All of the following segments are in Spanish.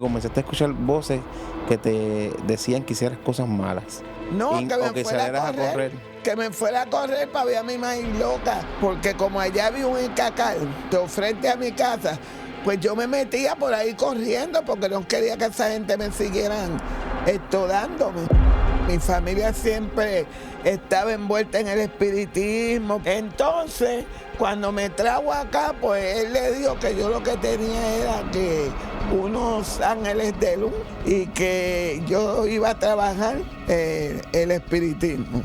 Comenzaste a escuchar voces que te decían que hicieras cosas malas. No, que O me que fuera salieras a a correr. que me fuera a correr para ver a mi maíz loca, porque como allá había un Icacal frente a mi casa, pues yo me metía por ahí corriendo porque no quería que esa gente me siguieran dándome. Mi familia siempre estaba envuelta en el espiritismo. Entonces, cuando me trajo acá, pues él le dijo que yo lo que tenía era que unos ángeles de luz y que yo iba a trabajar el espiritismo.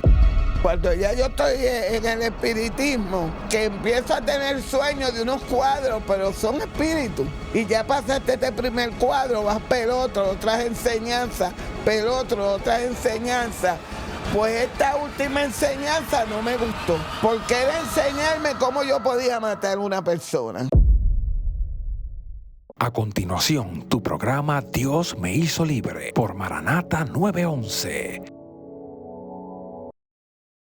Cuando ya yo estoy en el espiritismo, que empiezo a tener sueños de unos cuadros, pero son espíritus. Y ya pasaste este primer cuadro, vas para el otro, otras enseñanzas, para el otro, otras enseñanzas. Pues esta última enseñanza no me gustó, porque era enseñarme cómo yo podía matar a una persona. A continuación, tu programa Dios me hizo libre por Maranata 911.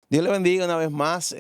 Dios le bendiga una vez más.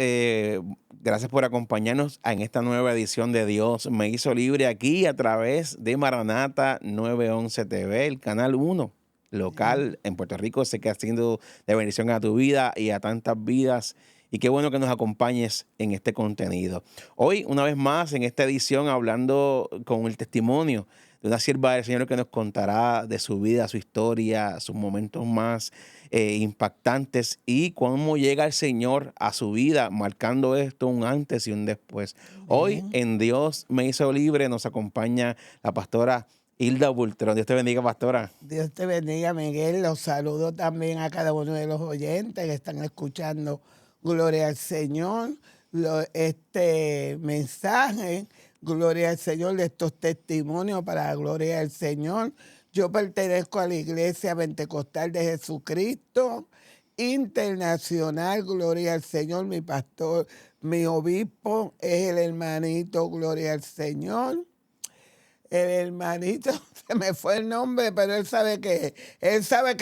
Gracias por acompañarnos en esta nueva edición de Dios me hizo libre aquí a través de Maranata 911 TV, el canal 1 local en Puerto Rico. Sé que ha sido de bendición a tu vida y a tantas vidas. Y qué bueno que nos acompañes en este contenido. Hoy, una vez más, en esta edición, hablando con el testimonio de una sierva del Señor que nos contará de su vida, su historia, sus momentos más impactantes y cómo llega el Señor a su vida, marcando esto un antes y un después. Hoy, en Dios me hizo libre, nos acompaña la pastora Hilda Bultrón. Dios te bendiga, pastora. Dios te bendiga, Miguel. Los saludo también a cada uno de los oyentes que están escuchando Gloria al Señor, este mensaje, Gloria al Señor, de estos testimonios para la Gloria al Señor. Yo pertenezco a la Iglesia Pentecostal de Jesucristo Internacional, Gloria al Señor. Mi pastor, mi obispo es el hermanito, Gloria al Señor. El hermanito, se me fue el nombre, pero él sabe que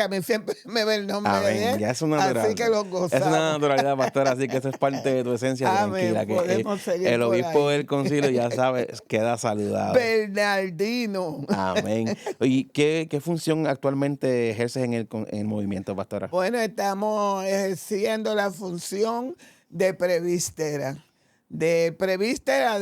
a mí siempre me ve el nombre de él. Ya es una natural. Así que lo gozamos. Es una naturalidad, pastora, así que eso es parte de tu esencia. Amén. Tranquila, Podemos que seguir el por obispo ahí. del concilio ya sabe, queda saludado. Bernardino. Amén. ¿Y qué función actualmente ejerces en el movimiento, pastora? Bueno, estamos ejerciendo la función de prevístera de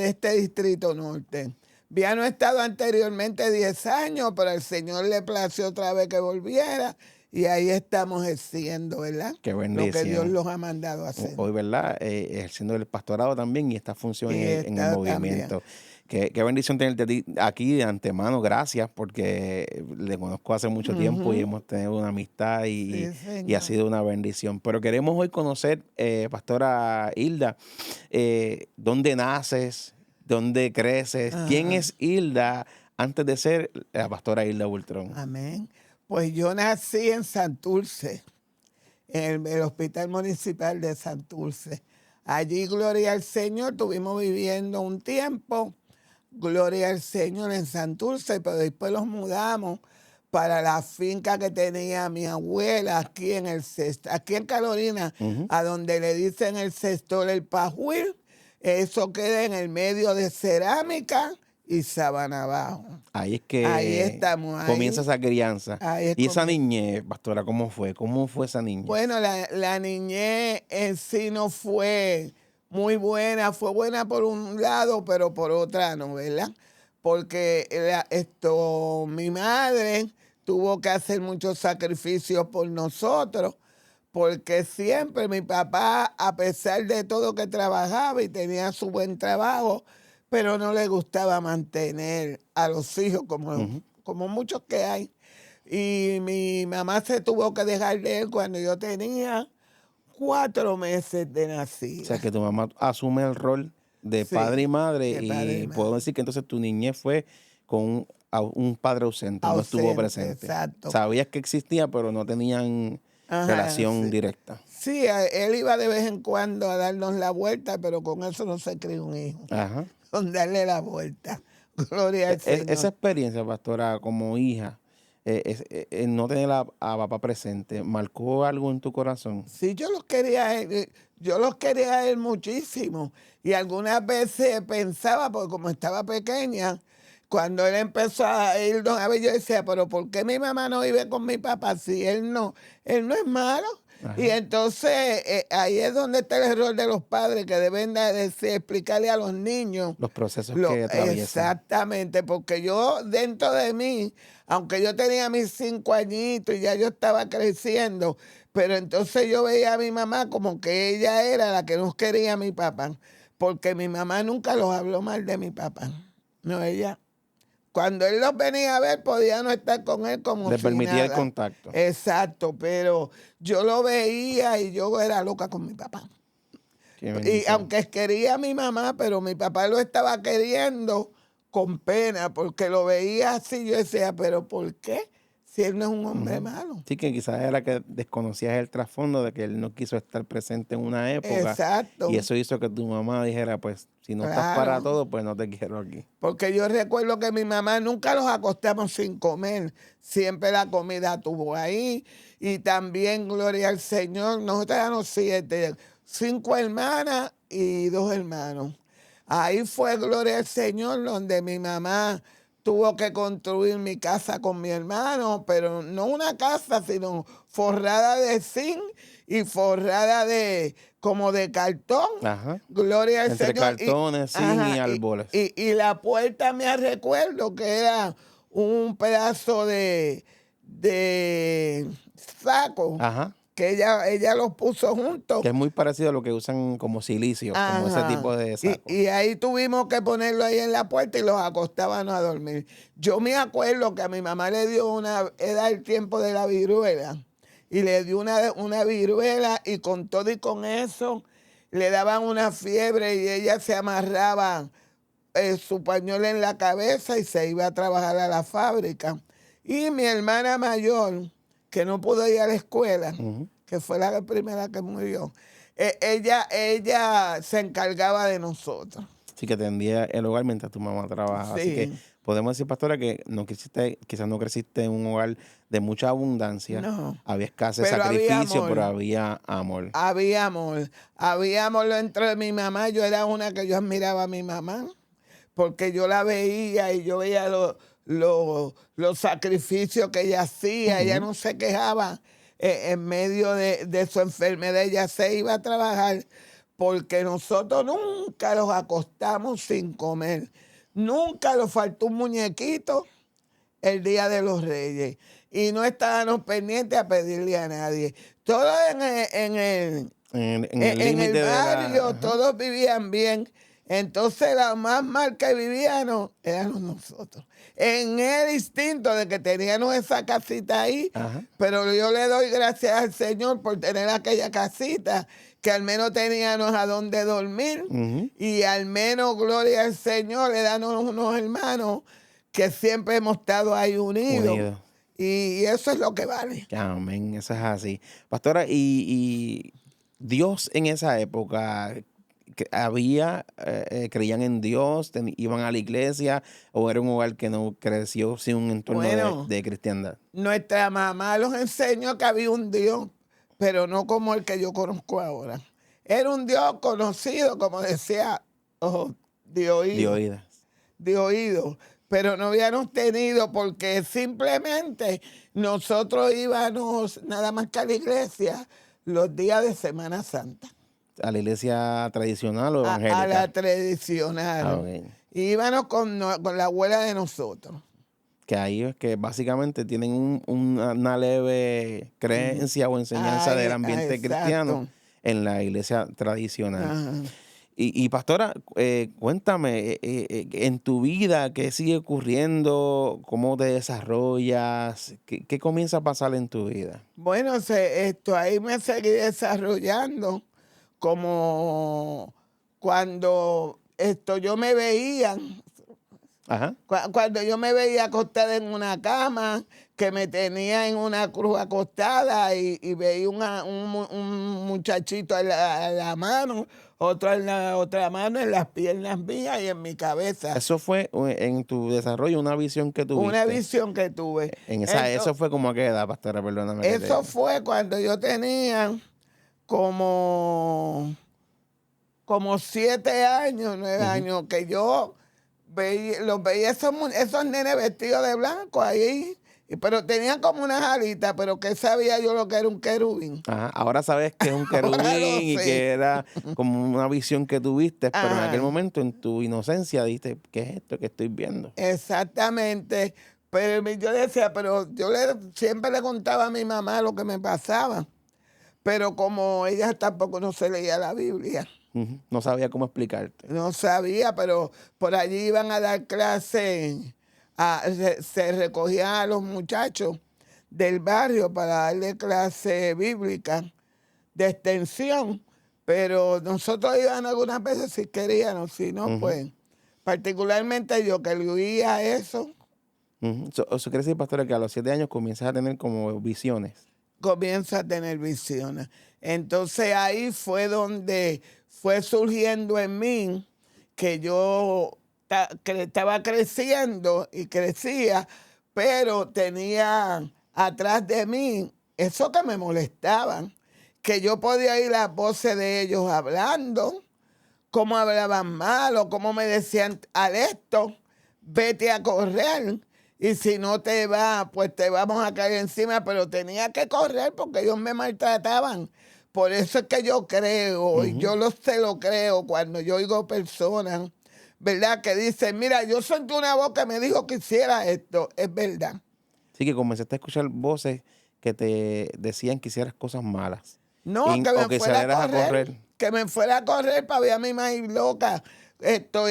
este Distrito Norte. Ya no he estado anteriormente 10 años, pero al Señor le plació otra vez que volviera y ahí estamos ejerciendo, ¿verdad? Qué bendición. Lo que Dios los ha mandado a hacer. Hoy, ¿verdad? Ejerciendo el pastorado también y esta función en el movimiento. Qué bendición tenerte a ti aquí de antemano. Gracias, porque le conozco hace mucho tiempo y hemos tenido una amistad y ha sido una bendición. Pero queremos hoy conocer, pastora Hilda, dónde naces, dónde creces, quién es Hilda antes de ser la pastora Hilda Bultrón. Amén. Pues yo nací en Santurce, en el Hospital Municipal de Santurce. Allí, gloria al Señor, estuvimos viviendo un tiempo, gloria al Señor, en Santurce, pero después los mudamos para la finca que tenía mi abuela aquí en Carolina, a donde le dicen el Sector El Pajuil. Eso queda en el medio de Cerámica y Sabana Abajo. Ahí es que ahí estamos, comienza esa crianza. Y esa comienza. niñez, pastora, ¿cómo fue? ¿Cómo fue esa niñez? Bueno, la niñez en sí no fue muy buena. Fue buena por un lado, pero por otra no, ¿verdad? Porque mi madre tuvo que hacer muchos sacrificios por nosotros, porque siempre mi papá, a pesar de todo que trabajaba y tenía su buen trabajo, pero no le gustaba mantener a los hijos como muchos que hay. Y mi mamá se tuvo que dejar de él cuando yo tenía 4 meses de nacida. O sea, que tu mamá asume el rol de padre y madre, puedo decir que entonces tu niñez fue con un padre ausente, no estuvo presente. Exacto. Sabías que existía, pero no tenían relación directa. Sí, él iba de vez en cuando a darnos la vuelta, pero con eso no se cría un hijo. Con darle la vuelta. Gloria al Señor. Esa experiencia, pastora, como hija, no tener a papá presente, ¿marcó algo en tu corazón? Sí, yo los quería a él muchísimo. Y algunas veces pensaba, porque como estaba pequeña, cuando él empezó a irnos a ver, yo decía, pero ¿por qué mi mamá no vive con mi papá si él no es malo? Ajá. Y entonces ahí es donde está el error de los padres, que deben explicarle a los niños Los procesos que atraviesan. exactamente, porque yo dentro de mí, aunque yo tenía mis 5 añitos y ya yo estaba creciendo, pero entonces yo veía a mi mamá como que ella era la que nos quería a mi papá, porque mi mamá nunca los habló mal de mi papá. No, ella, cuando él los venía a ver, podía no estar con él como Le si permitía el nada. contacto. Exacto, pero yo lo veía y yo era loca con mi papá. Qué Y bendición. aunque quería a mi mamá, pero mi papá lo estaba queriendo con pena, porque lo veía así. Yo decía, pero ¿por qué? Si él no es un hombre malo. Sí, que quizás era que desconocías el trasfondo de que él no quiso estar presente en una época. Exacto. Y eso hizo que tu mamá dijera, pues, si no estás para todo, pues no te quiero aquí. Porque yo recuerdo que mi mamá nunca los acostamos sin comer. Siempre la comida estuvo ahí. Y también, gloria al Señor, nosotros éramos 7, 5 hermanas y 2 hermanos. Ahí fue, gloria al Señor, donde mi mamá tuvo que construir mi casa con mi hermano, pero no una casa, sino forrada de zinc y forrada como de cartón. Ajá. Gloria al Entre Señor. cartones, zinc Ajá, y árboles. Y la puerta me recuerdo que era un pedazo de saco. Ajá. Que ella los puso juntos. Que es muy parecido a lo que usan como silicio, como ese tipo de saco. Y ahí tuvimos que ponerlo ahí en la puerta y los acostábamos a dormir. Yo me acuerdo que a mi mamá le dio era el tiempo de la viruela, y le dio una viruela, y con todo y con eso le daban una fiebre y ella se amarraba su pañuelo en la cabeza y se iba a trabajar a la fábrica. Y mi hermana mayor, que no pudo ir a la escuela, que fue la primera que murió, ella se encargaba de nosotros. Sí, que atendía el hogar mientras tu mamá trabajaba. Sí. Así que podemos decir, pastora, que quizás no creciste en un hogar de mucha abundancia. No. Había escasez, Pero había sacrificio, amor. pero había amor. Había amor dentro de mi mamá. Yo era una que yo admiraba a mi mamá, porque yo la veía y yo veía los sacrificios que ella hacía. Ella no se quejaba. En medio de su enfermedad, ella se iba a trabajar, porque nosotros nunca los acostamos sin comer. Nunca nos faltó un muñequito el Día de los Reyes. Y no estábamos pendientes a pedirle a nadie. Todo en el límite de barrio, la... todos vivían bien. Entonces, la más mal que vivíamos éramos nosotros. En el instinto de que teníamos esa casita ahí, pero yo le doy gracias al Señor por tener aquella casita, que al menos teníamos a dónde dormir, y al menos, gloria al Señor, le dan unos hermanos que siempre hemos estado ahí unidos. Y eso es lo que vale. Amén, eso es así. Pastora, y Dios en esa época... creían en Dios, iban a la iglesia, o era un hogar que no creció sin un entorno de cristiandad? Nuestra mamá los enseñó que había un Dios, pero no como el que yo conozco ahora. Era un Dios conocido, como decía, de oído, pero no habíamos tenido, porque simplemente nosotros íbamos nada más que a la iglesia los días de Semana Santa. ¿A la iglesia tradicional o evangélica? A la tradicional. Okay. Íbamos con la abuela de nosotros. Que ahí es que básicamente tienen una leve creencia o enseñanza del ambiente cristiano en la iglesia tradicional. Y pastora, cuéntame, en tu vida, ¿qué sigue ocurriendo? ¿Cómo te desarrollas? ¿Qué comienza a pasar en tu vida? Bueno, ahí me seguí desarrollando. Como cuando yo me veía, cuando yo me veía acostada en una cama, que me tenía en una cruz acostada, y veía un muchachito en la mano, otro en la otra mano, en las piernas mías y en mi cabeza. ¿Eso fue en tu desarrollo una visión que tuviste? Una visión que tuve. Eso fue como a qué edad, pastora, perdóname. Eso fue cuando yo tenía como 7 años, 9 años, que yo los veía esos nenes vestidos de blanco ahí, pero tenían como unas alitas, pero que sabía yo lo que era un querubín. Ajá, ahora sabes que es un Ahora lo querubín y sé. que era como una visión que tuviste, pero en Ajá. aquel momento, en tu inocencia, dijiste, ¿qué es esto que estoy viendo? Exactamente. Pero yo decía, pero siempre le contaba a mi mamá lo que me pasaba. Pero como ella tampoco no se leía la Biblia, Ujú, no sabía cómo explicarte. no sabía, pero por allí iban a dar clase, se recogían a los muchachos del barrio para darle clase bíblica de extensión, pero nosotros íbamos algunas veces si queríamos, si no, Ujú. pues, particularmente yo que leía eso, Ujú. Eso quiere decir, pastora, que a los 7 años comienzas a tener como visiones. comienzo a tener visiones. Entonces ahí fue donde fue surgiendo en mí que yo estaba creciendo y crecía, pero tenía atrás de mí eso que me molestaban, que yo podía oír las voces de ellos hablando, cómo hablaban mal o cómo me decían, al esto, vete a correr. Y si no te vas, pues te vamos a caer encima. Pero tenía que correr porque ellos me maltrataban. Por eso es que yo creo, y yo se lo creo cuando yo oigo personas, ¿verdad? Que dicen, mira, yo sentí una voz que me dijo que hiciera esto. Es verdad. Así que comenzaste a escuchar voces que te decían que hicieras cosas malas. No, que O me que fuera salieras a correr, que me fuera a correr para ver a mi madre loca.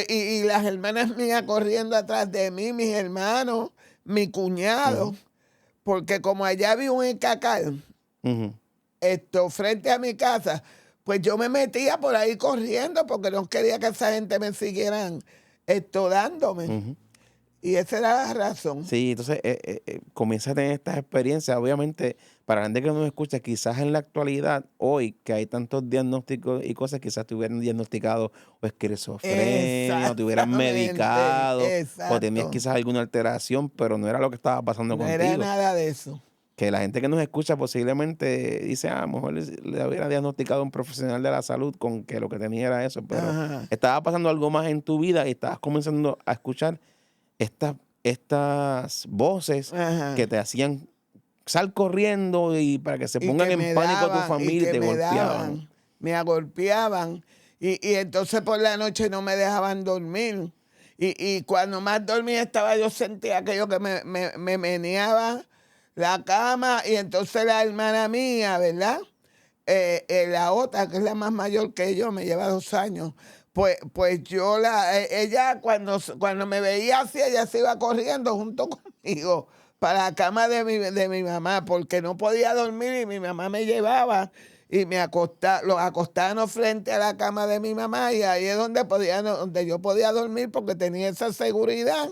Y las hermanas mías corriendo atrás de mí, mis hermanos, mi cuñado, porque como allá vi un encacal, Ujú. frente a mi casa, pues yo me metía por ahí corriendo porque no quería que esa gente me siguieran dándome. Ujú. Y esa era la razón. Sí, entonces comienza a tener estas experiencias. Obviamente, para la gente que nos escucha, quizás en la actualidad, hoy que hay tantos diagnósticos y cosas, quizás te hubieran diagnosticado o esquizofrenia, o te hubieran medicado, Exactamente, o tenías exacto. quizás alguna alteración, pero no era lo que estaba pasando No era contigo. nada de eso. Que la gente que nos escucha posiblemente dice, a lo mejor le hubiera diagnosticado un profesional de la salud con que lo que tenía era eso, pero Ajá. estaba pasando algo más en tu vida y estabas comenzando a escuchar estas voces Ajá. que te hacían sal corriendo y para que se Y pongan que en me pánico tu daban, y familia y que te me golpeaban. daban, me agolpeaban. Y entonces por la noche no me dejaban dormir. Y cuando más dormía estaba, yo sentía aquello que me meneaba la cama. Y entonces la hermana mía, ¿verdad? La otra, que es la más mayor que yo, me lleva 2 años. Pues yo ella cuando me veía así, ella se iba corriendo junto conmigo para la cama de mi mamá, porque no podía dormir y mi mamá me llevaba y los acostaban frente a la cama de mi mamá y ahí es donde yo podía dormir porque tenía esa seguridad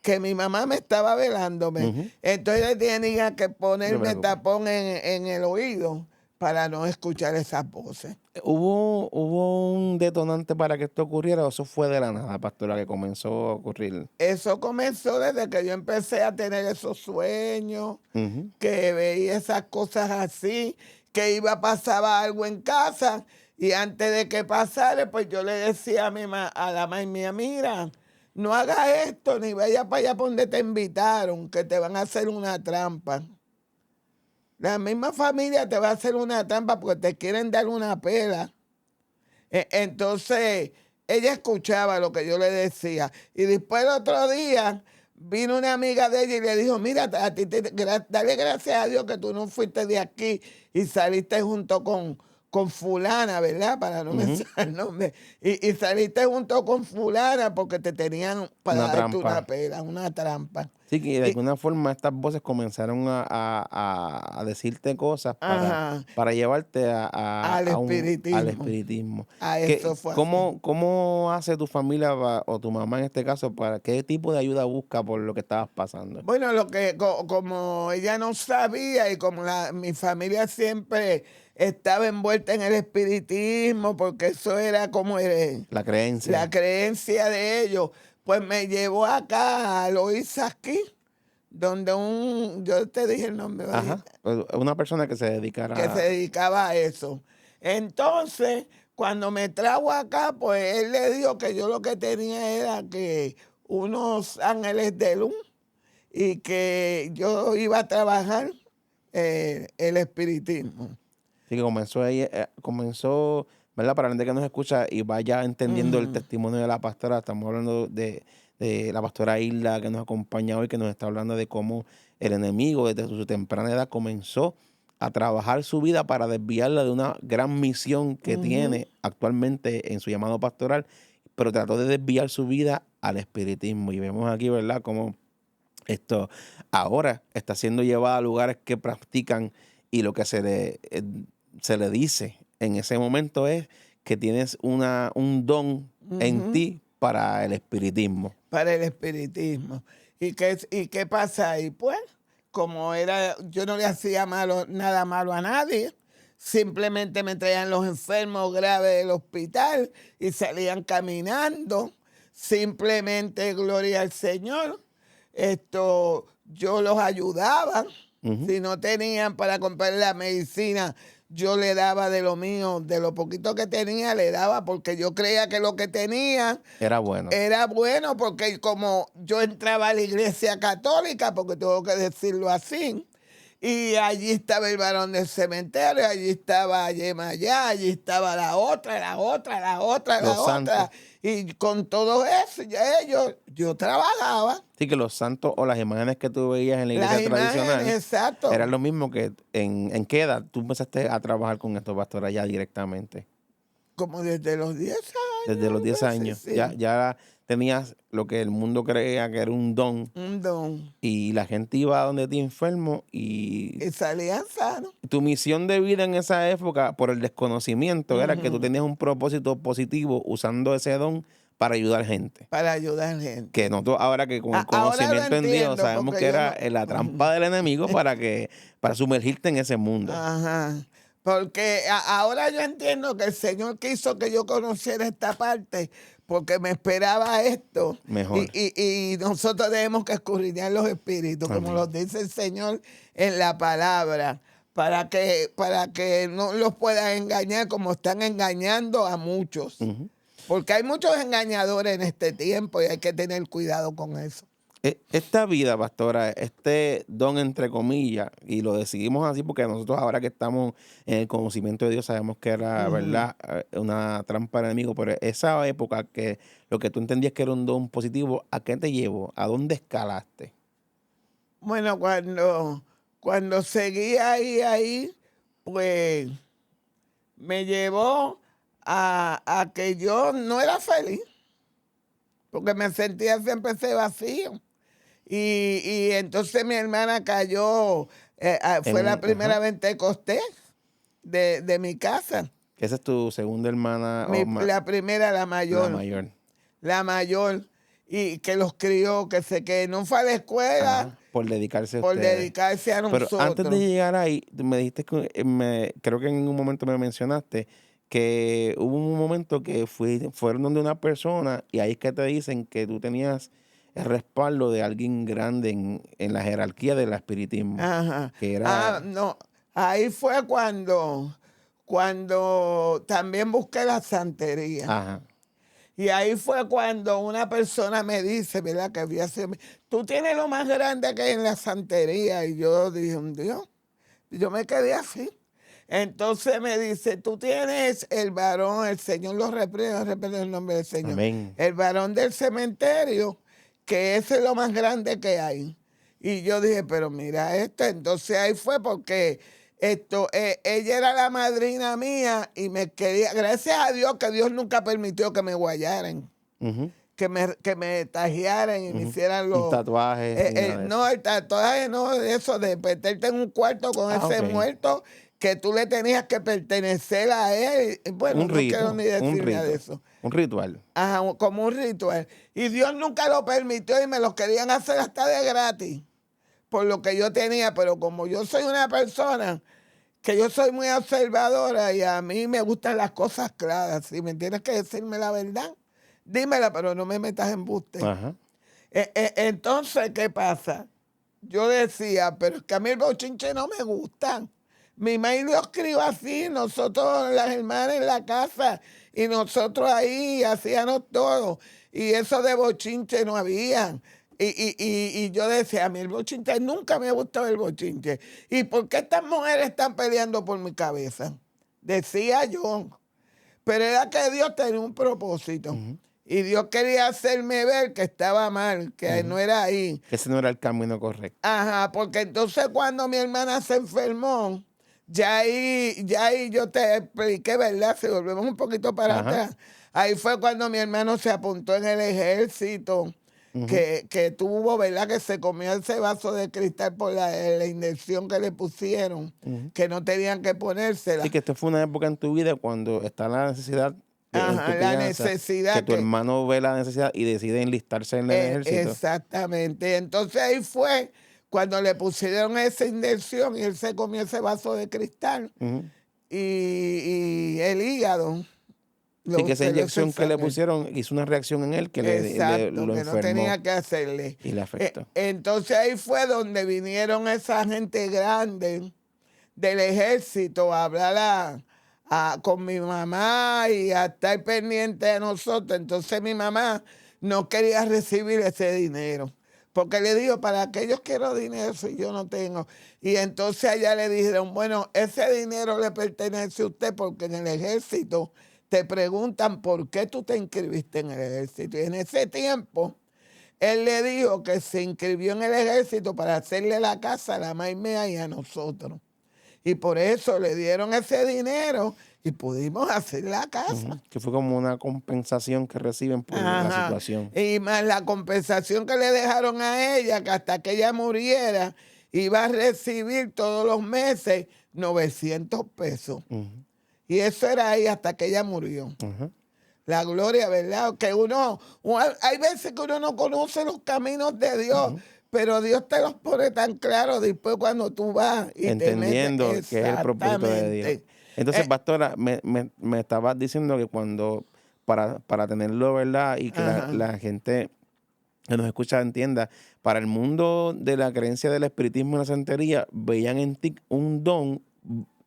que mi mamá me estaba velándome. Ujú. Entonces tenía que No te ponerme preocupes. tapón en el oído para no escuchar esas voces. ¿Hubo un detonante para que esto ocurriera o eso fue de la nada, pastora, que comenzó a ocurrir? Eso comenzó desde que yo empecé a tener esos sueños, Ujú. que veía esas cosas así, que iba a pasar algo en casa y antes de que pasara, pues yo le decía a la mamá mía, mira, no hagas esto ni vaya para allá por donde te invitaron, que te van a hacer una trampa. La misma familia te va a hacer una trampa porque te quieren dar una pela. Entonces, ella escuchaba lo que yo le decía. Y después el otro día vino una amiga de ella y le dijo, mira, a ti dale gracias a Dios que tú no fuiste de aquí y saliste junto con fulana, ¿verdad? Para no mencionar el nombre. Y saliste junto con fulana porque te tenían para Una darte una trampa. pela, una trampa. Sí, que de Y- alguna forma estas voces comenzaron a decirte cosas Ajá, para llevarte al al espiritismo. espiritismo. A eso fue así. ¿Cómo hace tu familia o tu mamá en este caso para qué tipo de ayuda busca por lo que estabas pasando? Bueno, como ella no sabía y como mi familia siempre estaba envuelta en el espiritismo, porque eso era como La creencia. la creencia de ellos, pues me llevó acá a Loíza aquí, donde yo te dije el nombre, ¿verdad? Ajá. Pues, una persona que se Que dedicara se dedicaba a eso. Entonces, cuando me trajo acá, pues él le dijo que yo lo que tenía era que unos ángeles de luz y que yo iba a trabajar el espiritismo. Sí, que comenzó ahí, comenzó, ¿verdad? Para la gente que nos escucha y vaya entendiendo el testimonio de la pastora, estamos hablando de la pastora Hilda que nos acompaña hoy, que nos está hablando de cómo el enemigo desde su temprana edad comenzó a trabajar su vida para desviarla de una gran misión que tiene actualmente en su llamado pastoral, pero trató de desviar su vida al espiritismo. Y vemos aquí, ¿verdad?, cómo esto ahora está siendo llevado a lugares que practican, y lo que se le dice en ese momento es que tienes un don en ti para el espiritismo. Para el espiritismo. ¿Y qué pasa ahí? Pues, como yo no le hacía nada malo a nadie, simplemente me traían los enfermos graves del hospital y salían caminando. Simplemente, gloria al Señor, yo los ayudaba. Si no tenían para comprar la medicina, yo le daba de lo mío, de lo poquito que tenía, le daba, porque yo creía que lo que tenía era bueno. Era bueno, porque como yo entraba a la iglesia católica, porque tengo que decirlo así, y allí estaba el varón del cementerio, allí estaba Yemayá, allí estaba la otra. Y con todo eso, yo trabajaba. Sí, que los santos o las imágenes que tú veías en la iglesia tradicional, exacto, eran lo mismo. Que ¿en qué edad tú empezaste a trabajar con estos pastores ya directamente? Como desde los 10 años. Desde los 10 años. Sí. Ya tenías lo que el mundo creía que era un don. Un don. Y la gente iba a donde ti enfermo y salían sanos. Tu misión de vida en esa época, por el desconocimiento, era que tú tenías un propósito positivo usando ese don para ayudar gente. Para ayudar gente. Que nosotros ahora, que con el conocimiento en Dios, sabemos que era la trampa del enemigo para sumergirte en ese mundo. Ajá. Porque ahora yo entiendo que el Señor quiso que yo conociera esta parte, porque me esperaba esto. Mejor. Y nosotros tenemos que escudriñar los espíritus, como los dice el Señor en la palabra, para que no los puedan engañar como están engañando a muchos. Porque hay muchos engañadores en este tiempo y hay que tener cuidado con eso. Esta vida, pastora, este don entre comillas, y lo decidimos así porque nosotros ahora que estamos en el conocimiento de Dios sabemos que era, ¿verdad?, una trampa del enemigo, pero esa época que lo que tú entendías que era un don positivo, ¿a qué te llevó? ¿A dónde escalaste? Bueno, cuando seguí ahí, pues me llevó a que yo no era feliz, porque me sentía siempre ese vacío. Y entonces mi hermana cayó, fue la primera Pentecostés de mi casa. ¿Esa es tu segunda hermana? La primera, la mayor. La mayor. Y que los crió, que no fue a la escuela. Por dedicarse a Por dedicarse a nosotros. Pero antes de llegar ahí, me dijiste creo que en un momento me mencionaste que hubo un momento que fueron donde una persona y ahí es que te dicen que tú tenías el respaldo de alguien grande en la jerarquía del espiritismo. Ajá. Que era... no. Ahí fue cuando también busqué la santería. Ajá. Y ahí fue cuando una persona me dice, ¿verdad?, que había sido, tú tienes lo más grande que hay en la santería. Y yo dije, un Dios. Y yo me quedé así. Entonces me dice, tú tienes el varón, el Señor lo reprenda, el nombre del Señor. Amén. El varón del cementerio, que ese es lo más grande que hay. Y yo dije, pero mira esto. Entonces ahí fue porque ella era la madrina mía y me quería, gracias a Dios que Dios nunca permitió que me guayaran. Que me tajearan y me hicieran los... Un tatuaje. No, el tatuaje no, eso de meterte en un cuarto con ese muerto que tú le tenías que pertenecer a él. Bueno, no quiero ni decir nada de eso. Un ritual. Ajá, como un ritual. Y Dios nunca lo permitió y me lo querían hacer hasta de gratis por lo que yo tenía. Pero como yo soy una persona que yo soy muy observadora y a mí me gustan las cosas claras, si me tienes que decirme la verdad, dímela, pero no me metas en embuste. Ajá. Entonces, ¿qué pasa? Yo decía, pero es que a mí el bochinche no me gusta. Mi maíz lo escribió así, nosotros las hermanas en la casa y nosotros ahí hacíamos todo. Y eso de bochinche no había. Y yo decía, a mí el bochinche, nunca me gustó el bochinche. ¿Y por qué estas mujeres están peleando por mi cabeza? Decía yo. Pero era que Dios tenía un propósito. Y Dios quería hacerme ver que estaba mal, que no era ahí. Que ese no era el camino correcto. Ajá, porque entonces cuando mi hermana se enfermó, ya ahí yo te expliqué, ¿verdad? Si volvemos un poquito para atrás. Ahí fue cuando mi hermano se apuntó en el ejército, que tuvo, ¿verdad? Que se comió ese vaso de cristal por la inyección que le pusieron, que no tenían que ponérsela. Sí, que esto fue una época en tu vida cuando está la necesidad. Ajá, la necesidad. Que tu hermano ve la necesidad y decide enlistarse en el ejército. Exactamente. Entonces ahí fue cuando le pusieron esa inyección y él se comió ese vaso de cristal y el hígado. Sí, que esa inyección que le pusieron hizo una reacción en él que lo que enfermó. No tenía que hacerle. Y le afectó. Entonces ahí fue donde vinieron esa gente grande del ejército a hablar con mi mamá y a estar pendiente de nosotros. Entonces mi mamá no quería recibir ese dinero. Porque le digo, ¿para qué yo quiero dinero si yo no tengo? Y entonces allá le dijeron, bueno, ese dinero le pertenece a usted porque en el ejército te preguntan por qué tú te inscribiste en el ejército. Y en ese tiempo, él le dijo que se inscribió en el ejército para hacerle la casa a la maimea y a nosotros. Y por eso le dieron ese dinero y pudimos hacer la casa. Que fue como una compensación que reciben por la situación. Y más la compensación que le dejaron a ella, que hasta que ella muriera, iba a recibir todos los meses 900 pesos. Y eso era ahí hasta que ella murió. La gloria, ¿verdad? Que hay veces que uno no conoce los caminos de Dios. Pero Dios te los pone tan claros después cuando tú vas y entendiendo te metes, que es el propósito de Dios. Entonces, pastora, me estabas diciendo que cuando, para tenerlo, ¿verdad? Y que la gente que nos escucha entienda, para el mundo de la creencia del espiritismo y la santería, veían en ti un don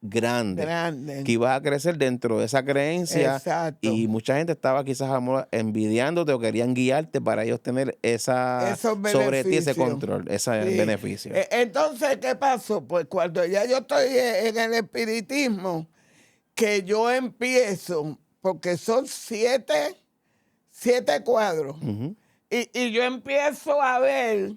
grande, que iba a crecer dentro de esa creencia. Exacto. Y mucha gente estaba quizás envidiándote o querían guiarte para ellos tener sobre ti ese control, ese beneficio. Entonces, ¿qué pasó? Pues cuando ya yo estoy en el espiritismo, que yo empiezo, porque son siete cuadros, y yo empiezo a ver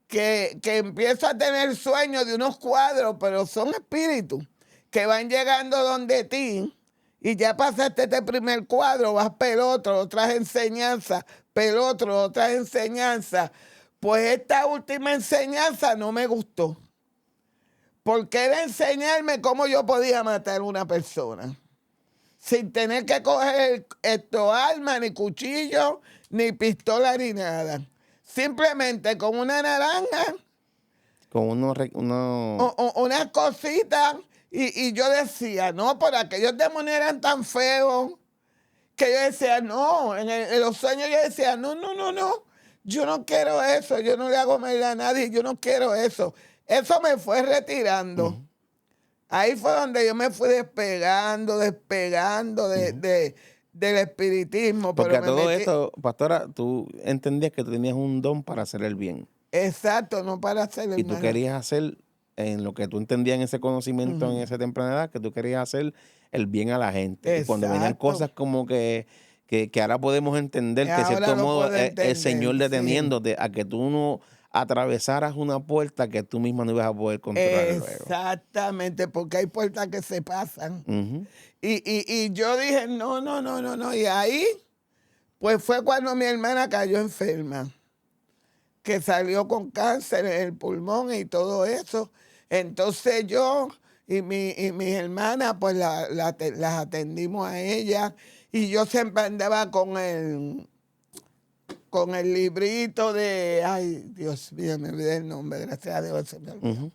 que empiezo a tener sueños de unos cuadros, pero son espíritus que van llegando donde ti y ya pasaste este primer cuadro, vas pel otro, otras enseñanzas, pel otro, otras enseñanzas. Pues esta última enseñanza no me gustó, porque era enseñarme cómo yo podía matar a una persona sin tener que coger arma, ni cuchillo, ni pistola, ni nada. Simplemente con una naranja, con unas cositas. Y yo decía, no, por aquellos demonios eran tan feos que yo decía, no, en los sueños yo decía, no, yo no quiero eso, yo no le hago mal a nadie, yo no quiero eso. Eso me fue retirando. Ahí fue donde yo me fui despegando del espiritismo. Porque a todo esto, pastora, tú entendías que tú tenías un don para hacer el bien. Exacto, no para hacer el mal. Y tú querías hacer, en lo que tú entendías en ese conocimiento, en esa temprana edad, que tú querías hacer el bien a la gente. Exacto. Y cuando venían cosas como que ahora podemos entender que, de cierto modo, el Señor deteniéndote a que tú no atravesaras una puerta que tú misma no ibas a poder controlar luego. Exactamente, porque hay puertas que se pasan. Y yo dije, no. Y ahí, pues fue cuando mi hermana cayó enferma, que salió con cáncer en el pulmón y todo eso. Entonces yo y mis hermanas, pues las atendimos a ella. Y yo siempre andaba con el librito de, ay, Dios mío, me olvidé el nombre, gracias a Dios se me olvidó.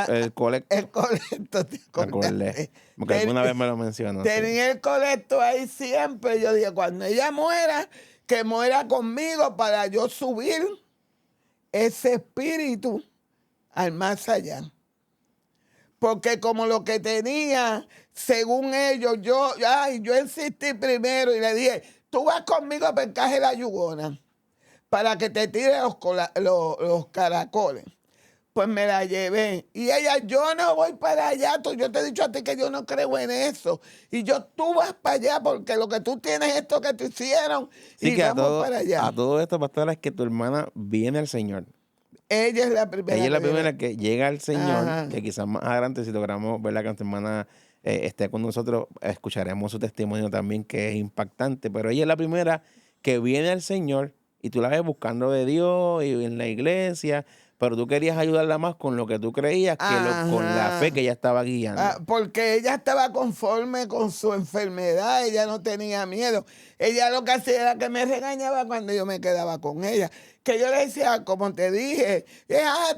El colecto. El colecto, porque alguna vez me lo mencionó. Tenía el colecto ahí siempre. Yo dije, cuando ella muera, que muera conmigo para yo subir ese espíritu al más allá. porque como lo que tenía, según ellos, yo insistí primero y le dije, tú vas conmigo a pescar la yugona para que te tire los caracoles. Pues me la llevé. Y ella, yo no voy para allá. Yo te he dicho a ti que yo no creo en eso. Y tú vas para allá porque lo que tú tienes es esto que te hicieron. Sí, y que vamos para allá. a todo esto, pastora, es que tu hermana viene al Señor. Ella es la primera. Ella es la primera que llega al Señor, Ajá. que quizás más adelante, si logramos ver que nuestra hermana esté con nosotros, escucharemos su testimonio también, que es impactante. Pero ella es la primera que viene al Señor y tú la ves buscando de Dios y en la iglesia, pero tú querías ayudarla más con lo que tú creías que con la fe que ella estaba guiando. Porque ella estaba conforme con su enfermedad, ella no tenía miedo. Ella lo que hacía era que me regañaba cuando yo me quedaba con ella. Que yo le decía, como te dije,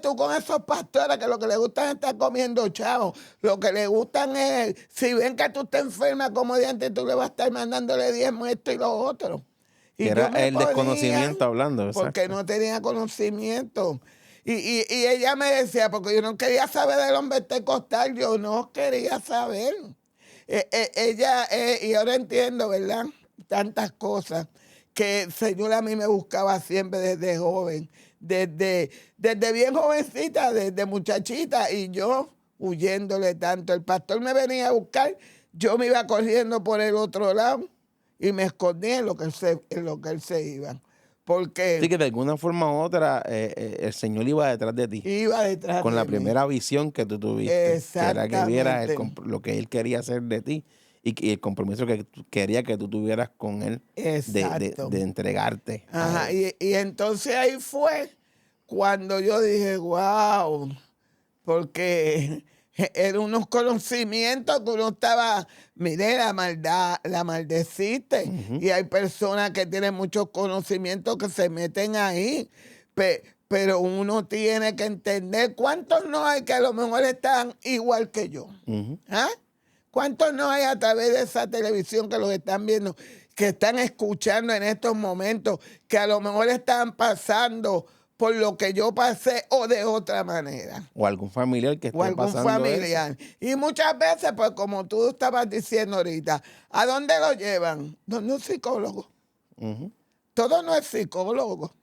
tú con esos pastores que lo que les gustan es estar comiendo chavos. Lo que les gustan es, si ven que tú estás enferma como de antes, tú le vas a estar mandándole 10 esto y lo otro. Y Que era el desconocimiento hablando. Porque exacto. no tenía conocimiento. Y ella me decía, porque yo no quería saber del hombre pentecostal, yo no quería saber. Ella, y ahora entiendo, ¿verdad? Tantas cosas que el Señor a mí me buscaba siempre desde joven, desde bien jovencita, desde muchachita, y yo huyéndole tanto. El pastor me venía a buscar, yo me iba corriendo por el otro lado y me escondía en lo que él se iba. Porque Sí, que de alguna forma u otra el Señor iba detrás de ti. iba detrás Con de la mí. primera visión que tú tuviste. Exactamente. Que era que vieras lo que Él quería hacer de ti y el compromiso que quería que tú tuvieras con Él Exacto. de entregarte. a Ajá, Él. y entonces ahí fue cuando yo dije, wow, porque eran unos conocimientos que uno estaba, mire, la maldad, la maldeciste. Ujú. Y hay personas que tienen muchos conocimientos que se meten ahí. Pero uno tiene que entender cuántos no hay que a lo mejor están igual que yo. Ujú. ¿Ah? ¿Cuántos no hay a través de esa televisión que los están viendo, que están escuchando en estos momentos, que a lo mejor están pasando por lo que yo pasé o de otra manera? O algún familiar que O esté algún pasando familiar. Y muchas veces, pues como tú estabas diciendo ahorita, ¿a dónde lo llevan? Donde un psicólogo. eso. Ujú. Todo no es psicólogo.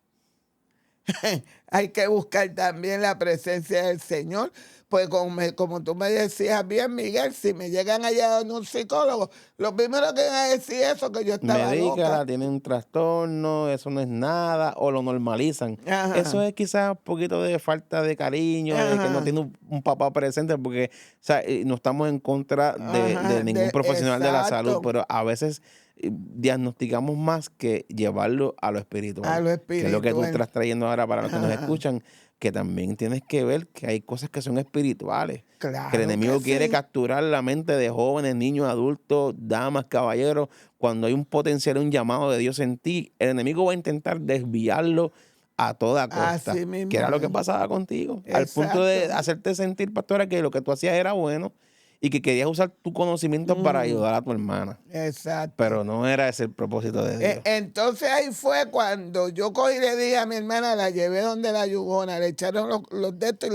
Hay que buscar también la presencia del Señor. Pues como tú me decías bien, Miguel, si me llegan allá donde un psicólogo, lo primero que van a decir es eso, que yo estaba Medícala, loca. tiene un trastorno, eso no es nada, o lo normalizan. Ajá. Eso es quizás un poquito de falta de cariño, de que no Ajá. tiene un papá presente, porque o sea, no estamos en contra Ajá, de ningún profesional de la salud, exacto. pero a veces diagnosticamos más que llevarlo a lo espiritual. A lo Que es lo que tú espiritual. estás trayendo ahora para los que nos Ajá. escuchan, que también tienes que ver que hay cosas que son espirituales. Claro Que el enemigo que quiere sí. capturar la mente de jóvenes, niños, adultos, damas, caballeros. Cuando hay un potencial, un llamado de Dios en ti, el enemigo va a intentar desviarlo a toda costa. Así mismo Que era lo que es. pasaba contigo. Al punto de Exacto. hacerte sentir, pastora, que lo que tú hacías era bueno y que querías usar tu conocimiento para ayudar a tu hermana. Exacto. Pero no era ese el propósito de Dios. Entonces ahí fue cuando yo cogí y le dije a mi hermana, la llevé donde la yugona, le echaron los de estos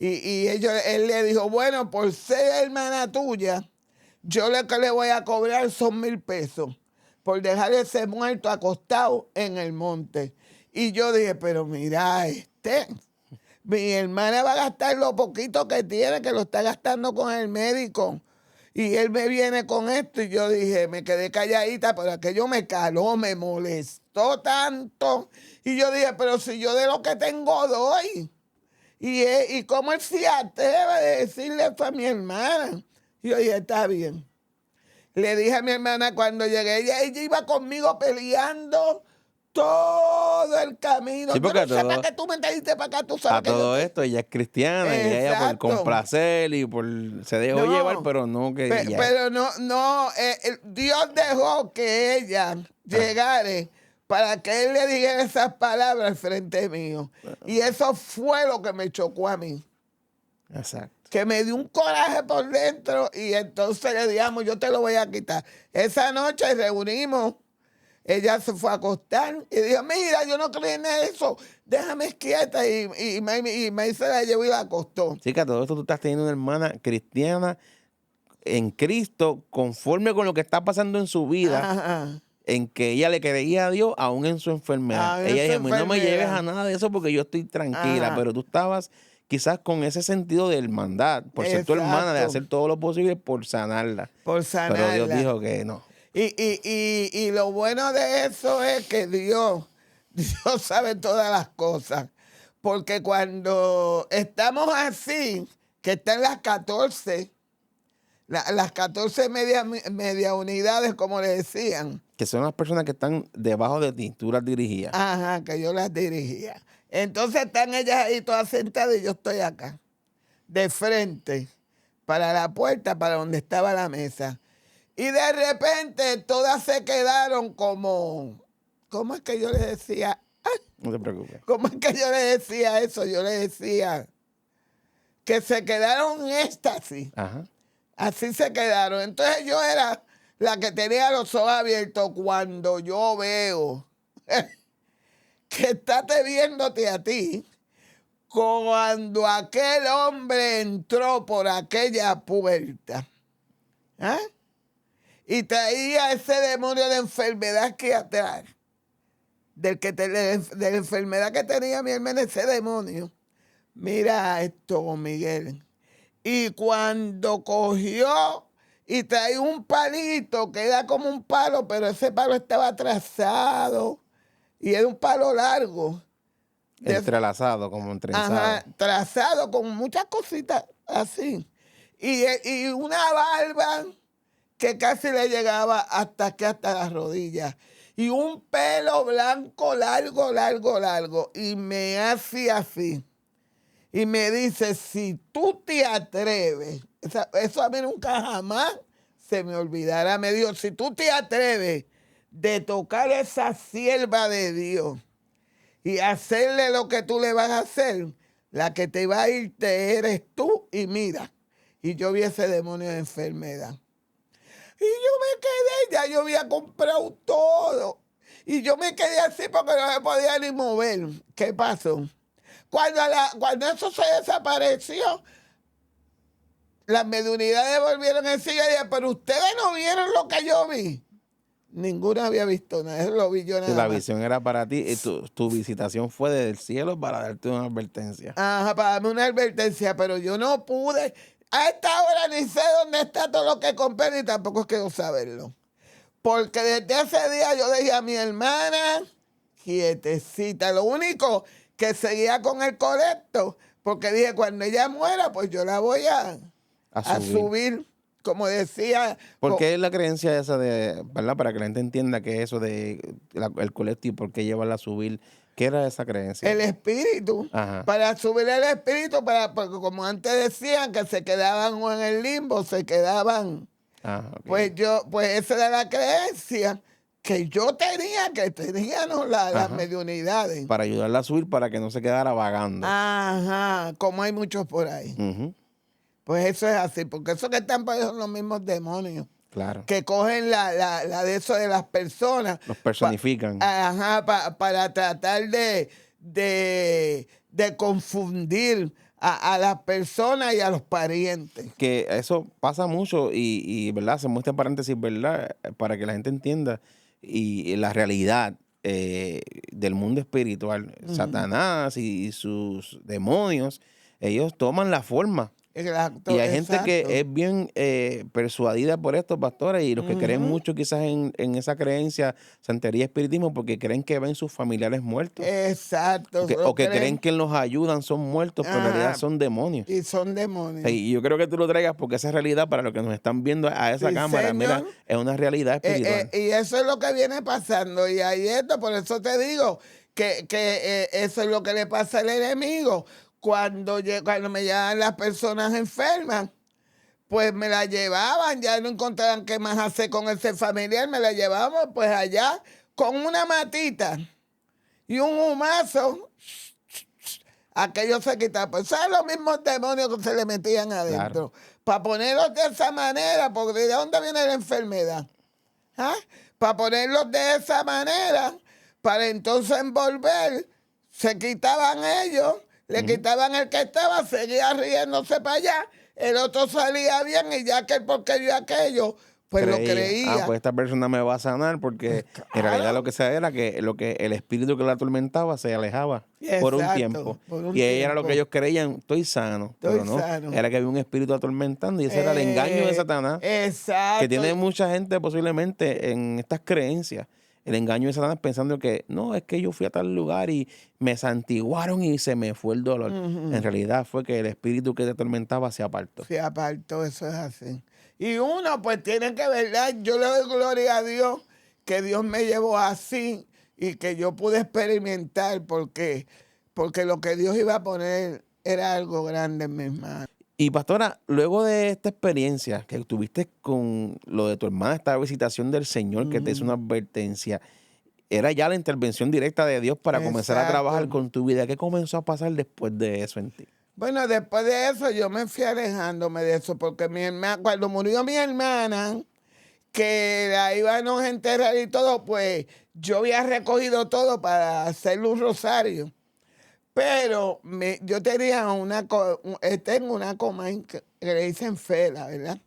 y él le dijo, bueno, por ser hermana tuya, yo lo que le voy a cobrar son 1,000 pesos por dejar ese muerto acostado en el monte. Y yo dije, pero mira, mi hermana va a gastar lo poquito que tiene, que lo está gastando con el médico. Y él me viene con esto y yo dije, me quedé calladita, pero aquello me caló, me molestó tanto. Y yo dije, pero si yo de lo que tengo doy. Y cómo él se atreve de decirle eso a mi hermana. Y yo dije, está bien. Le dije a mi hermana cuando llegué, ella iba conmigo peleando todo el camino. Sí, Yo porque no sé para qué tú me trajiste para acá, tú sabes a que todo esto ella es cristiana y ella por Exacto. complacer y se dejó No, llevar, pero no que ella. Pero no, Dios dejó que ella llegara para que él le dijera esas palabras al frente mío. Y eso fue lo que me chocó a mí. Exacto. Que me dio un coraje por dentro y entonces le digamos, yo te lo voy a quitar. Esa noche reunimos ella se fue a acostar y dijo, mira, yo no creo en eso, déjame quieta. Y May se la llevó y la acostó. Chica, todo esto tú estás teniendo una hermana cristiana en Cristo, conforme con lo que está pasando en su vida, Ajá. en que ella le creía a Dios aún en su enfermedad. Aún en Ella su dijo, "A mí no me enfermedad. lleves a nada de eso porque yo estoy tranquila", Ajá. pero tú estabas quizás con ese sentido de hermandad, por ser tu hermana, de Exacto. hacer todo lo posible por sanarla. Por sanarla. Pero Dios dijo que no. Y lo bueno de eso es que Dios sabe todas las cosas. Porque cuando estamos así, que están las 14, las 14 media unidades, como le decían. Que son las personas que están debajo de ti, tú las dirigías. Ajá, que yo las dirigía. Entonces están ellas ahí todas sentadas y yo estoy acá, de frente, para la puerta, para donde estaba la mesa. Y de repente todas se quedaron como, ¿cómo es que yo les decía? No te preocupes. ¿Cómo es que yo le decía eso? Yo le decía que se quedaron en éxtasis. Ajá. Así se quedaron. Entonces yo era la que tenía los ojos abiertos cuando yo veo que estate viéndote a ti, cuando aquel hombre entró por aquella puerta. ¿Ah? Y traía ese demonio de enfermedad que atrás. De la enfermedad que tenía mi hermana, ese demonio. Mira esto, Miguel. Y cuando cogió y traía un palito, que era como un palo, pero ese palo estaba trazado y era un palo largo. Entrelazado, como entrenzado. Ajá, trazado con muchas cositas así. Y una barba que casi le llegaba hasta las rodillas. Y un pelo blanco largo. Y me hace así. Y me dice, si tú te atreves, eso a mí nunca jamás se me olvidará. Me dijo, si tú te atreves de tocar esa sierva de Dios y hacerle lo que tú le vas a hacer, la que te va a ir te eres tú. Y mira, y yo vi ese demonio de enfermedad. Y yo me quedé, ya yo había comprado todo. Y yo me quedé así porque no me podía ni mover. ¿Qué pasó? Cuando eso se desapareció, las mediunidades volvieron en sí y dije, pero ustedes no vieron lo que yo vi. Ninguna había visto nada, eso lo vi yo nada Y la más. visión era para ti y tu visitación fue desde el cielo para darte una advertencia. Ajá, para darme una advertencia, pero yo no pude. A esta hora ni sé dónde está todo lo que compré, ni tampoco quiero saberlo. Porque desde ese día yo dije a mi hermana, quietecita, lo único que seguía con el correcto, porque dije, cuando ella muera, pues yo la voy a subir, como decía. ¿Por qué es la creencia esa de, verdad? Para que la gente entienda que eso de el colecto y por qué llevarla a subir. ¿Qué era esa creencia? El espíritu. Ajá. Para subir el espíritu, porque como antes decían que se quedaban o en el limbo, se quedaban. Ah, okay. Pues esa era la creencia que yo tenía, que teníamos las mediunidades. Para ayudarla a subir, para que no se quedara vagando. Ajá, como hay muchos por ahí. Uh-huh. Pues eso es así, porque esos que están por ahí son los mismos demonios. Claro. Que cogen la de eso de las personas. Los personifican. Para tratar de confundir a las personas y a los parientes. Que eso pasa mucho y ¿verdad? Se muestra en paréntesis, ¿verdad? Para que la gente entienda y la realidad del mundo espiritual. Uh-huh. Satanás y sus demonios, ellos toman la forma. Exacto, y hay gente que es bien persuadida por estos pastores y los que creen mucho quizás en esa creencia, santería, espiritismo, porque creen que ven sus familiares muertos. Exacto. O que creen que los ayudan, son muertos, pero en realidad son demonios. Y son demonios. Y yo creo que tú lo traigas porque esa realidad, para los que nos están viendo a esa cámara, señor. Mira, es una realidad espiritual. Y eso es lo que viene pasando. Y ahí esto, por eso te digo que eso es lo que le pasa al enemigo. Cuando me llevaban las personas enfermas, pues me la llevaban, ya no encontraban qué más hacer con ese familiar, me la llevábamos pues allá con una matita y un humazo, aquello se quitaba. Pues son los mismos demonios que se le metían adentro. Claro. Para ponerlos de esa manera, porque ¿de dónde viene la enfermedad? ¿ah? Para ponerlos de esa manera, para entonces envolver, se quitaban ellos, le quitaban el que estaba, seguía riéndose para allá, el otro salía bien y ya que porque vio aquello, pues lo creía. Pues esta persona me va a sanar porque Pues en realidad claro. lo que se era que lo que el espíritu que la atormentaba se alejaba por un Exacto, tiempo. por un Y ahí era lo tiempo. que ellos creían, estoy sano, pero Estoy no, sano. era que había un espíritu atormentando y ese era el engaño de Satanás, Exacto. que tiene mucha gente posiblemente en estas creencias. El engaño de Satanás pensando que no, es que yo fui a tal lugar y me santiguaron y se me fue el dolor. En realidad fue que el espíritu que te atormentaba se apartó. Se apartó, eso es así. Y uno pues tiene que, ¿verdad? Yo le doy gloria a Dios que Dios me llevó así y que yo pude experimentar porque lo que Dios iba a poner era algo grande en mis manos. Y pastora, luego de esta experiencia que tuviste con lo de tu hermana, esta visitación del Señor que te hizo una advertencia, era ya la intervención directa de Dios para comenzar a Exacto. trabajar con tu vida. ¿Qué comenzó a pasar después de eso en ti? Bueno, después de eso yo me fui alejándome de eso porque mi hermana, cuando murió mi hermana, que la íbamos a enterrar y todo, pues yo había recogido todo para hacerle un rosario. Pero yo tenía tengo una coma que le dicen Fela, ¿verdad?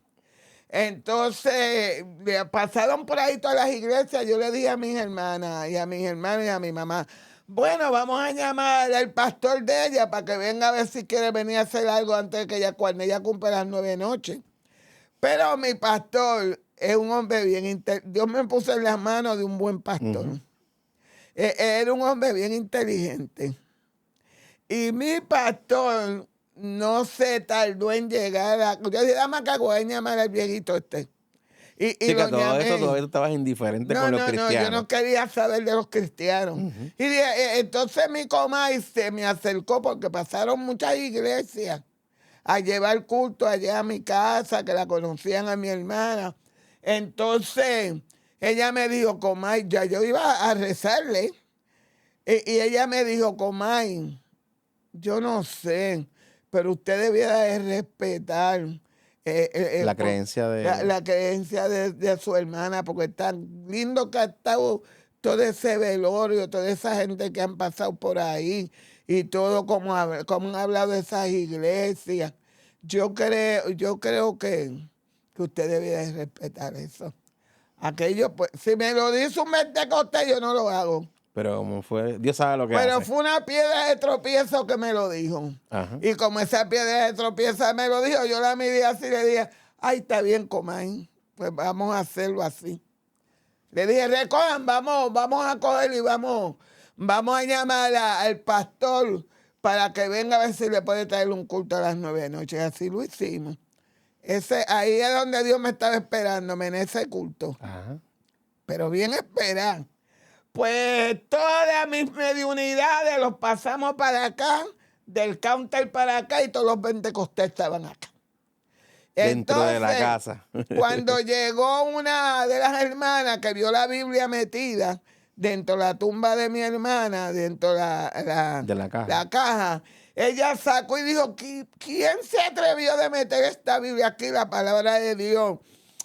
Entonces, pasaron por ahí todas las iglesias. Yo le dije a mis hermanas y a mis hermanos y a mi mamá, bueno, vamos a llamar al pastor de ella para que venga a ver si quiere venir a hacer algo antes de que cuando ella cumpla las 9 noches. Pero mi pastor es un hombre bien inteligente. Dios me puso en las manos de un buen pastor. Era un hombre bien inteligente. Y mi pastor no se tardó en llegar yo dije, dame acá, voy a llamar al viejito este. Y Sí, lo que todo llamé. esto todavía tú estabas indiferente No, con los no, cristianos. yo no quería saber de los cristianos. Y dije, entonces mi comay se me acercó porque pasaron muchas iglesias a llevar culto allá a mi casa, que la conocían a mi hermana. Entonces, ella me dijo, comay, ya yo iba a rezarle. Y ella me dijo, comay, yo no sé, pero usted debiera de respetar la creencia de... la creencia de su hermana, porque es tan lindo que ha estado todo ese velorio, toda esa gente que han pasado por ahí y todo como han hablado de esas iglesias. Yo creo que usted debiera de respetar eso. Aquello, pues, si me lo dice un mentecostés, yo no lo hago. Pero como fue, Dios sabe lo que Pero hace. fue una piedra de tropiezo que me lo dijo. Ajá. Y como esa piedra de tropiezo me lo dijo, yo la miré así y le dije, ay, está bien, comay, pues vamos a hacerlo así. Le dije, recojan, vamos a coger y vamos a llamar al pastor para que venga a ver si le puede traer un culto a las 9 de la noche. Así lo hicimos. Ahí es donde Dios me estaba esperándome, en ese culto. Ajá. Pero bien esperar. Pues todas mis mediunidades los pasamos para acá, del counter para acá, y todos los pentecostés estaban acá. Dentro de la casa. Cuando llegó una de las hermanas que vio la Biblia metida dentro de la tumba de mi hermana, dentro de la caja, ella sacó y dijo, ¿quién se atrevió de meter esta Biblia aquí, la palabra de Dios?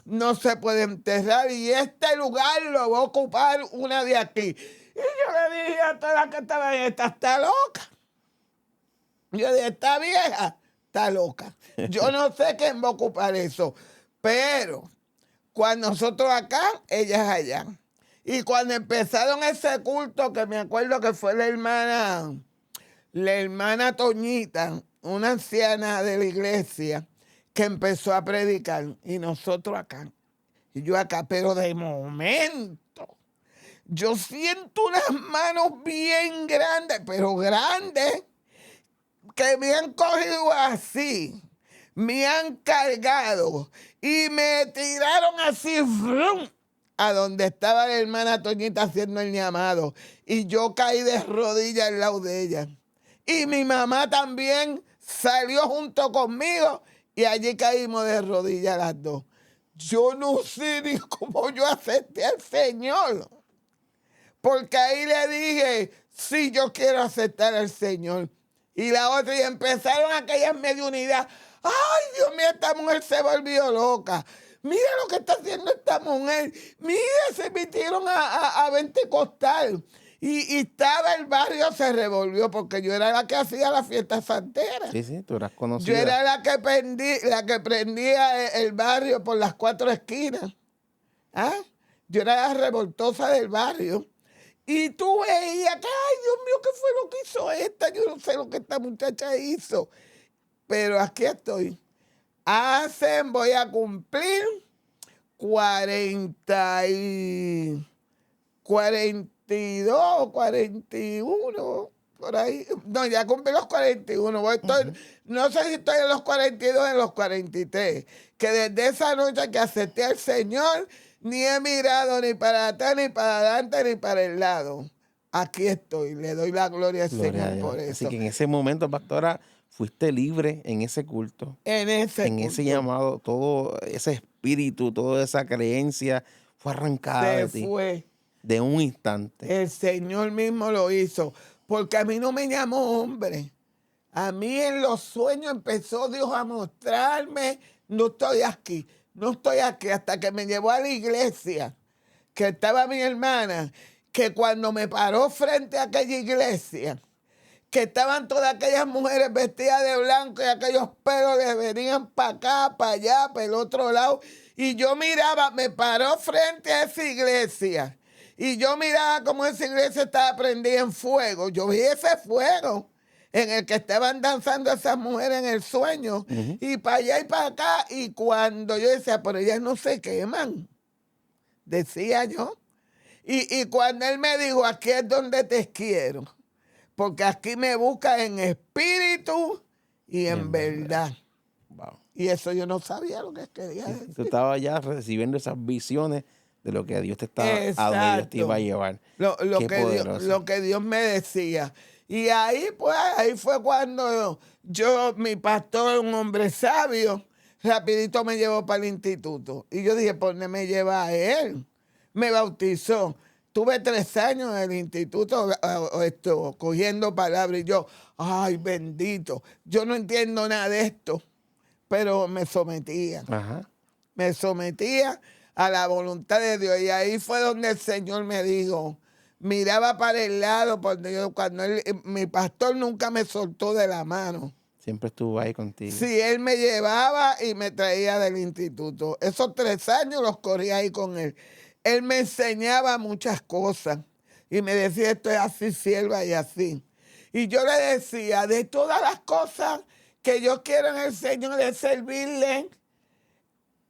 No se puede enterrar y este lugar lo va a ocupar una de aquí. Y yo le dije a todas las que estaban, esta está loca. Yo dije, esta vieja está loca. Yo no sé quién va a ocupar eso. Pero cuando nosotros acá, ellas allá. Y cuando empezaron ese culto, que me acuerdo que fue la hermana Toñita, una anciana de la iglesia, que empezó a predicar, y nosotros acá, y yo acá, pero de momento, yo siento unas manos bien grandes, pero grandes, que me han cogido así, me han cargado, y me tiraron así, ¡frum!, a donde estaba la hermana Toñita haciendo el llamado, y yo caí de rodillas al lado de ella. Y mi mamá también salió junto conmigo, y allí caímos de rodillas las dos. Yo no sé ni cómo yo acepté al Señor. Porque ahí le dije, sí, yo quiero aceptar al Señor. Y la otra, y empezaron aquellas mediunidades. Ay, Dios mío, esta mujer se volvió loca. mira lo que está haciendo esta mujer, mira, se metieron a Pentecostal. Y estaba el barrio, se revolvió, porque yo era la que hacía la fiesta santera. Sí, tú eras conocida. Yo era la que prendía el barrio por las 4 esquinas. ¿Ah? Yo era la revoltosa del barrio. Y tú veías que, ay, Dios mío, ¿qué fue lo que hizo esta? Yo no sé lo que esta muchacha hizo. Pero aquí estoy. Voy a cumplir 42, 41, por ahí. No, ya cumplí los 41. No sé si estoy en los 42 o en los 43. Que desde esa noche que acepté al Señor, ni he mirado ni para atrás, ni para adelante, ni para el lado. Aquí estoy. Le doy la gloria al Señor por eso. Así que en ese momento, pastora, fuiste libre en ese culto. En ese llamado, todo ese espíritu, toda esa creencia fue arrancada de ti. Fue. De un instante. El Señor mismo lo hizo. Porque a mí no me llamó hombre. A mí en los sueños empezó Dios a mostrarme, no estoy aquí hasta que me llevó a la iglesia, que estaba mi hermana, que cuando me paró frente a aquella iglesia, que estaban todas aquellas mujeres vestidas de blanco y aquellos pelos les venían para acá, para allá, para el otro lado, y yo miraba, me paró frente a esa iglesia, y yo miraba cómo esa iglesia estaba prendida en fuego. Yo vi ese fuego en el que estaban danzando esas mujeres en el sueño, y para allá y para acá, y cuando yo decía, pero ellas no se queman, decía yo, y cuando él me dijo, aquí es donde te quiero, porque aquí me busca en espíritu y en verdad. Wow. Y eso yo no sabía lo que quería decir. Tú estabas ya recibiendo esas visiones de lo que Dios te estaba, a donde Dios te iba a llevar. Lo que Dios me decía. Y ahí, pues, ahí fue cuando mi pastor, un hombre sabio, rapidito me llevó para el instituto. Y yo dije, ¿por qué me lleva a él? Me bautizó. Tuve 3 años en el instituto cogiendo palabras. Y yo, ay, bendito, yo no entiendo nada de esto. Pero me sometía. Ajá. Me sometía a la voluntad de Dios. Y ahí fue donde el Señor me dijo, miraba para el lado, porque mi pastor nunca me soltó de la mano. Siempre estuvo ahí contigo. Sí, él me llevaba y me traía del instituto. Esos 3 años los corrí ahí con él. Él me enseñaba muchas cosas y me decía, esto es así, sierva, y así. Y yo le decía, de todas las cosas que yo quiero en el Señor es servirle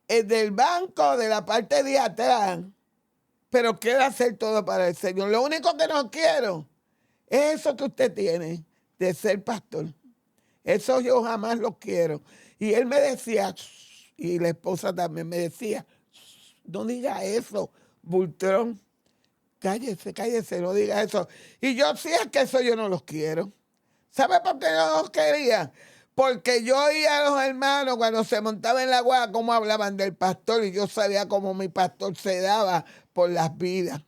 del banco, de la parte de atrás, pero quiero hacer todo para el Señor. Lo único que no quiero es eso que usted tiene, de ser pastor. Eso yo jamás lo quiero. Y él me decía, y la esposa también me decía, no diga eso, Bultrón, cállese, no diga eso. Y yo, sí, es que eso yo no los quiero. ¿Sabe por qué no los quería? Porque yo oía a los hermanos cuando se montaban en la guagua cómo hablaban del pastor, y yo sabía cómo mi pastor se daba por las vidas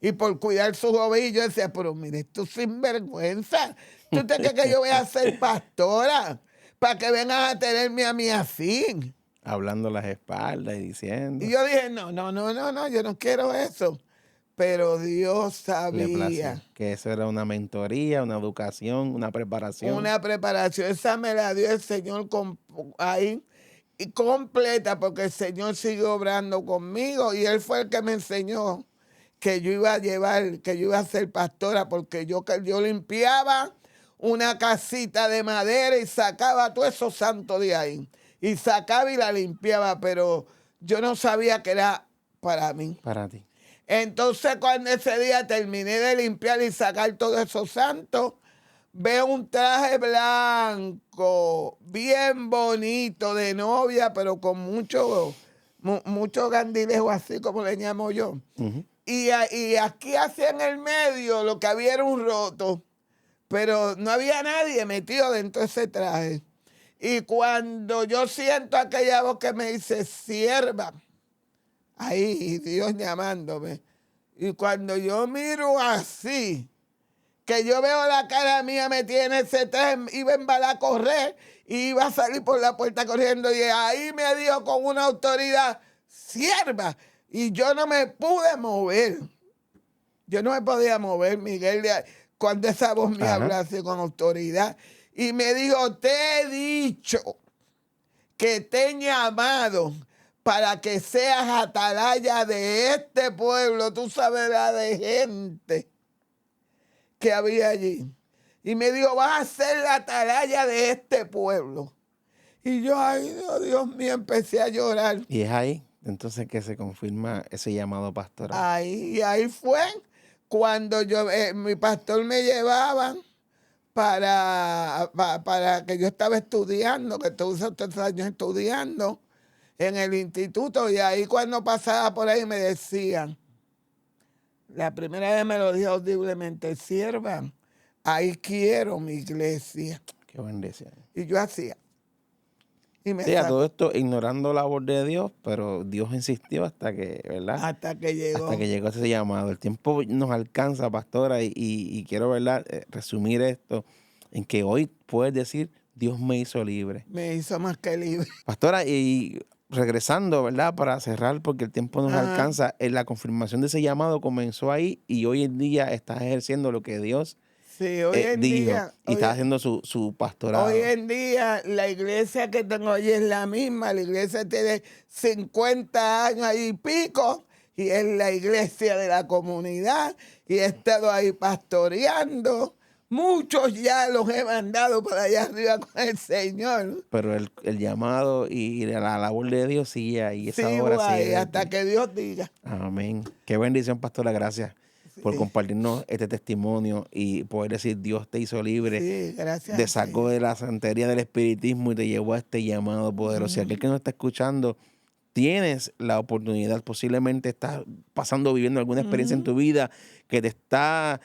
y por cuidar sus ovejas. Yo decía, pero mire, tú sinvergüenza, ¿tú te crees que yo voy a ser pastora para que vengas a tenerme a mí así? Hablando las espaldas y diciendo. Y yo dije, no, yo no quiero eso. Pero Dios sabía. Que eso era una mentoría, una educación, una preparación. Una preparación. Esa me la dio el Señor ahí y completa, porque el Señor siguió obrando conmigo y Él fue el que me enseñó que yo iba a ser pastora, porque yo limpiaba una casita de madera y sacaba todos esos santos de ahí. Y sacaba y la limpiaba, pero yo no sabía que era para mí. Para ti. Entonces, cuando ese día terminé de limpiar y sacar todos esos santos, veo un traje blanco, bien bonito, de novia, pero con mucho gandilejo, así como le llamo yo. Uh-huh. Y aquí hacia en el medio lo que había era un roto, pero no había nadie metido dentro de ese traje. Y cuando yo siento aquella voz que me dice, sierva, ahí Dios llamándome. Y cuando yo miro así, que yo veo la cara mía metida en ese tren, iba a embalar a correr y iba a salir por la puerta corriendo. Y ahí me dijo con una autoridad, sierva. Y yo no me pude mover. Yo no me podía mover, Miguel, cuando esa voz me habló así con autoridad. Y me dijo, te he dicho que te he llamado para que seas atalaya de este pueblo. Tú sabes la de gente que había allí. Y me dijo, vas a ser la atalaya de este pueblo. Y yo, ay, Dios mío, empecé a llorar. Y es ahí entonces que se confirma ese llamado pastoral. Ahí fue cuando mi pastor me llevaba para que yo estaba estudiando, que estuve 3 años estudiando en el instituto. Y ahí cuando pasaba por ahí me decían, la primera vez me lo dijo audiblemente, sierva, ahí quiero mi iglesia. Qué bendición. Y yo hacía. Y me Sí, a todo esto ignorando la voz de Dios, pero Dios insistió hasta que, ¿verdad? Hasta que llegó. Hasta que llegó ese llamado. El tiempo nos alcanza, pastora, y quiero, ¿verdad?, resumir esto en que hoy puedes decir, Dios me hizo libre. Me hizo más que libre. Pastora, y regresando, ¿verdad?, para cerrar, porque el tiempo nos alcanza, la confirmación de ese llamado comenzó ahí y hoy en día estás ejerciendo lo que Dios hoy en dijo día, y está haciendo su pastorado. Hoy en día la iglesia que tengo hoy es la misma. La iglesia tiene 50 años y pico y es la iglesia de la comunidad y he estado ahí pastoreando. Muchos ya los he mandado para allá arriba con el Señor. Pero el llamado y la labor de Dios sigue ahí. Esa obra ahí sigue hasta que Dios diga. Amén. Qué bendición, pastora. Gracias por compartirnos este testimonio y poder decir Dios te hizo libre. Sí, gracias. Te sacó de la santería del espiritismo y te llevó a este llamado poderoso. Si aquel que nos está escuchando, tienes la oportunidad, posiblemente estás viviendo alguna experiencia en tu vida que te estás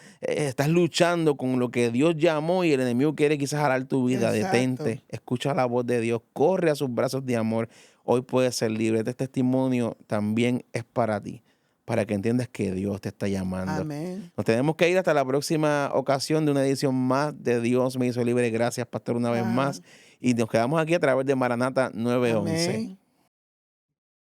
luchando con lo que Dios llamó y el enemigo quiere quizás jalar tu vida. Exacto. Detente, escucha la voz de Dios, corre a sus brazos de amor. Hoy puedes ser libre. Este testimonio también es para ti, para que entiendas que Dios te está llamando. Amén. Nos tenemos que ir hasta la próxima ocasión de una edición más de Dios me hizo libre. Gracias, pastor, una vez más. Y nos quedamos aquí a través de Maranata 911. Amén.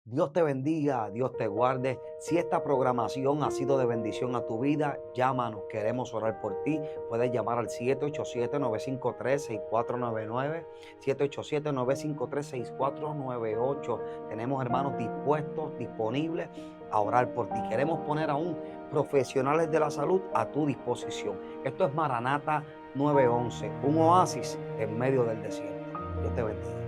Dios te bendiga, Dios te guarde. Si esta programación ha sido de bendición a tu vida, llámanos, queremos orar por ti. Puedes llamar al 787-953-6499, 787-953-6498. Tenemos hermanos dispuestos, disponibles a orar por ti. Queremos poner aún profesionales de la salud a tu disposición. Esto es Maranata 911, un oasis en medio del desierto. Dios te bendiga.